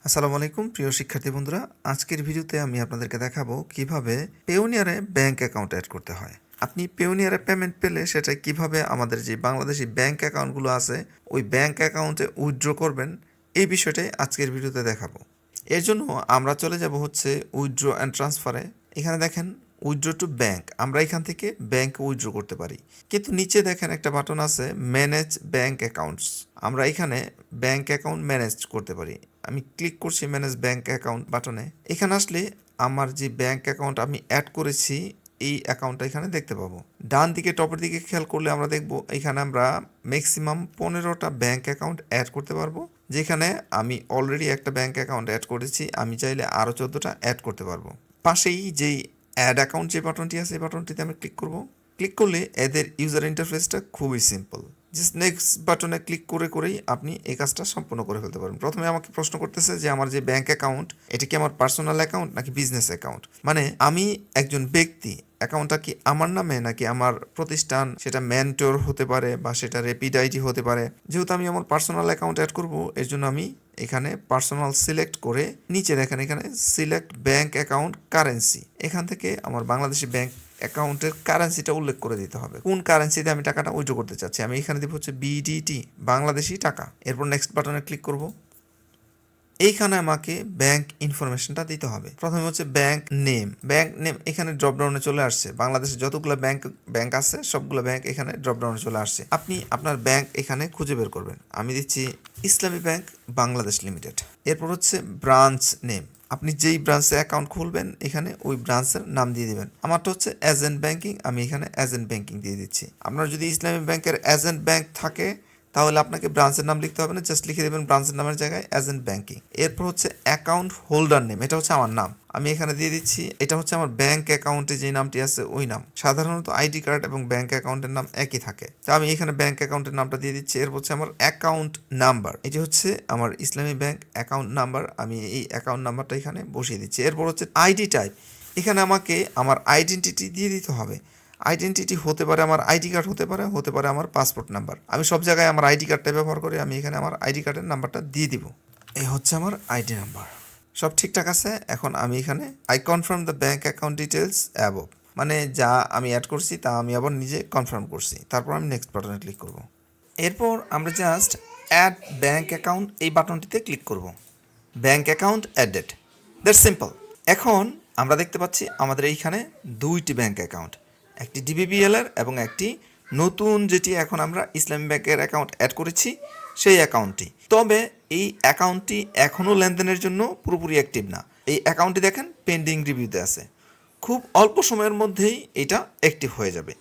আসসালামু আলাইকুম প্রিয় শিক্ষার্থী বন্ধুরা, আজকের ভিডিওতে আমি আপনাদেরকে দেখাবো কিভাবে পেওনিয়ারে ব্যাংক অ্যাকাউন্ট অ্যাড করতে হয়। আপনি পেওনিয়ারে পেমেন্ট পেলে সেটা কিভাবে আমাদের যে বাংলাদেশি ব্যাংক অ্যাকাউন্টগুলো আছে ওই ব্যাংক অ্যাকাউন্টে উইথড্র করবেন, এই বিষয়টাই আজকের ভিডিওতে দেখাবো। এর জন্য আমরা চলে যাব হচ্ছে উইথড্র অ্যান্ড ট্রান্সফারে। এখানে দেখেন উইথড্র টু ব্যাংক, আমরা এখান থেকে ব্যাংকে উইথড্র করতে পারি, কিন্তু নিচে দেখেন একটা বাটন আছে ম্যানেজ ব্যাংক অ্যাকাউন্টস। আমরা এখানে ব্যাংক অ্যাকাউন্ট ম্যানেজ করতে পারি। আমি ক্লিক করছি ম্যানেজ ব্যাংক অ্যাকাউন্ট বাটনে। এখানে আসলে আমার যে ব্যাংক অ্যাকাউন্ট আমি অ্যাড করেছি এই অ্যাকাউন্টটা এখানে দেখতে পাবো। ডান দিকে টপের দিকে খেয়াল করলে আমরা দেখব এখানে আমরা ম্যাক্সিমাম 15টা ব্যাংক অ্যাকাউন্ট অ্যাড করতে পারবো, যেখানে আমি অলরেডি একটা ব্যাংক অ্যাকাউন্ট অ্যাড করেছি, আমি চাইলে আরও 14টা অ্যাড করতে পারবো। পাশেই যেই অ্যাড অ্যাকাউন্ট যে বাটনটি আছে এই বাটনটিতে আমি ক্লিক করব। ক্লিক করলে এদের ইউজার ইন্টারফেসটা খুবই সিম্পল। জাস্ট নেক্সট বাটনে ক্লিক করেই আপনি এই কাজটা সম্পূর্ণ করে ফেলতে পারবেন। প্রথমে আমাকে প্রশ্ন করতেছে যে আমার যে ব্যাংক অ্যাকাউন্ট এটা কি আমার পার্সোনাল অ্যাকাউন্ট নাকি বিজনেস অ্যাকাউন্ট, মানে আমি একজন ব্যক্তি, অ্যাকাউন্টটা কি আমার নামে নাকি আমার প্রতিষ্ঠান, সেটা মেন্টর হতে পারে বা সেটা র্যাপিড আইডি হতে পারে। যেহেতু আমি আমার পার্সোনাল অ্যাকাউন্ট অ্যাড করব, এর জন্য আমি এখানে পার্সোনাল সিলেক্ট করে নিচে দেখেন এখানে সিলেক্ট ব্যাংক অ্যাকাউন্ট কারেন্সি, এখান থেকে আমার বাংলাদেশি ব্যাংক অ্যাকাউন্টের কারেন্সিটা উল্লেখ করে দিতে হবে, কোন কারেন্সিতে আমি টাকাটা উইথড্র করতে চাচ্ছি। আমি এখানে দিব হচ্ছে বিডিটি, বাংলাদেশি টাকা। এরপর নেক্সট বাটনে ক্লিক করব। এইখানে আমাকে ব্যাংক ইনফরমেশনটা দিতে হবে। প্রথমে হচ্ছে ব্যাংক নেম। এখানে ড্রপডাউনে চলে আসছে, বাংলাদেশে যতগুলো ব্যাংক আছে সবগুলো ব্যাংক এখানে ড্রপডাউনে চলে আসছে। আপনি আপনার ব্যাংক এখানে খুঁজে বের করবেন। আমি দিচ্ছি ইসলামী ব্যাংক বাংলাদেশ লিমিটেড। এরপর হচ্ছে ব্রাঞ্চ নেম, আপনি যেই ব্রাঞ্চে অ্যাকাউন্ট খুলবেন এখানে ওই ব্রাঞ্চের নাম দিয়ে দিবেন। আমারটা হচ্ছে এজেন্ট ব্যাংকিং, আমি এখানে এজেন্ট ব্যাংকিং দিয়ে দিচ্ছি। আপনার যদি ইসলামী ব্যাংকের এজেন্ট ব্যাংক থাকে তাহলে আপনাকে ব্রাঞ্চের নাম লিখতে হবে না, জাস্ট লিখে দেবেন ব্রাঞ্চের নামের জায়গায় এজেন্ট ব্যাংকিং। এরপর হচ্ছে অ্যাকাউন্ট হোল্ডার নেম, এটা হচ্ছে আমার নাম, আমি এখানে দিয়ে দিচ্ছি। এটা হচ্ছে আমার ব্যাংক অ্যাকাউন্টে যে নামটি আছে ওই নাম। সাধারণত আইডি কার্ড এবং ব্যাংক অ্যাকাউন্টের নাম একই থাকে, তো আমি এখানে ব্যাংক অ্যাকাউন্টের নামটা দিয়ে দিচ্ছি। এরপর হচ্ছে আমার অ্যাকাউন্ট নাম্বার, এটি হচ্ছে আমার ইসলামী ব্যাংক অ্যাকাউন্ট নাম্বার, আমি এই অ্যাকাউন্ট নাম্বারটা এখানে বসিয়ে দিচ্ছি। এরপর হচ্ছে আইডি টাইপ, এখানে আমাকে আমার আইডেন্টিটি দিয়ে দিতে হবে। আইডেন্টিটি হতে পারে আমার আইডি কার্ড, হতে পারে আমার পাসপোর্ট নাম্বার। আমি সব জায়গায় আমার আইডি কার্ডটা ব্যবহার করি, আমি এখানে আমার আইডি কার্ডের নাম্বারটা দিয়ে দিব। এই হচ্ছে আমার আইডি নাম্বার, সব ঠিকঠাক আছে। এখন আমি এখানে I confirm the bank account details above, মানে যা আমি অ্যাড করছি তা আমি আবার নিজে কনফার্ম করছি। তারপর আমি নেক্সট বাটনে ক্লিক করব। এরপর আমরা জাস্ট অ্যাড ব্যাঙ্ক অ্যাকাউন্ট এই বাটনটিতে ক্লিক করব। Bank account added, that's simple. এখন আমরা দেখতে পাচ্ছি আমাদের এইখানে দুইটি ব্যাঙ্ক অ্যাকাউন্ট, একটি ডিবিবিএল এর এবং একটি নতুন যেটি এখন আমরা ইসলামী ব্যাংকের অ্যাকাউন্ট অ্যাড করেছি সেই অ্যাকাউন্টটি। তবে এই অ্যাকাউন্টটি এখনও লেনদেনের জন্য পুরোপুরি অ্যাক্টিভ না। এই অ্যাকাউন্টটি দেখেন পেন্ডিং রিভিউতে আছে, খুব অল্প সময়ের মধ্যেই এটা অ্যাক্টিভ হয়ে যাবে।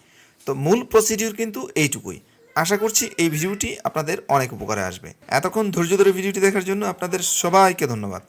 তো মূল প্রসিডিউর কিন্তু এইটুকুই। আশা করছি এই ভিডিওটি আপনাদের অনেক উপকারে আসবে। এতক্ষণ ধৈর্য ধরে ভিডিওটি দেখার জন্য আপনাদের সবাইকে ধন্যবাদ।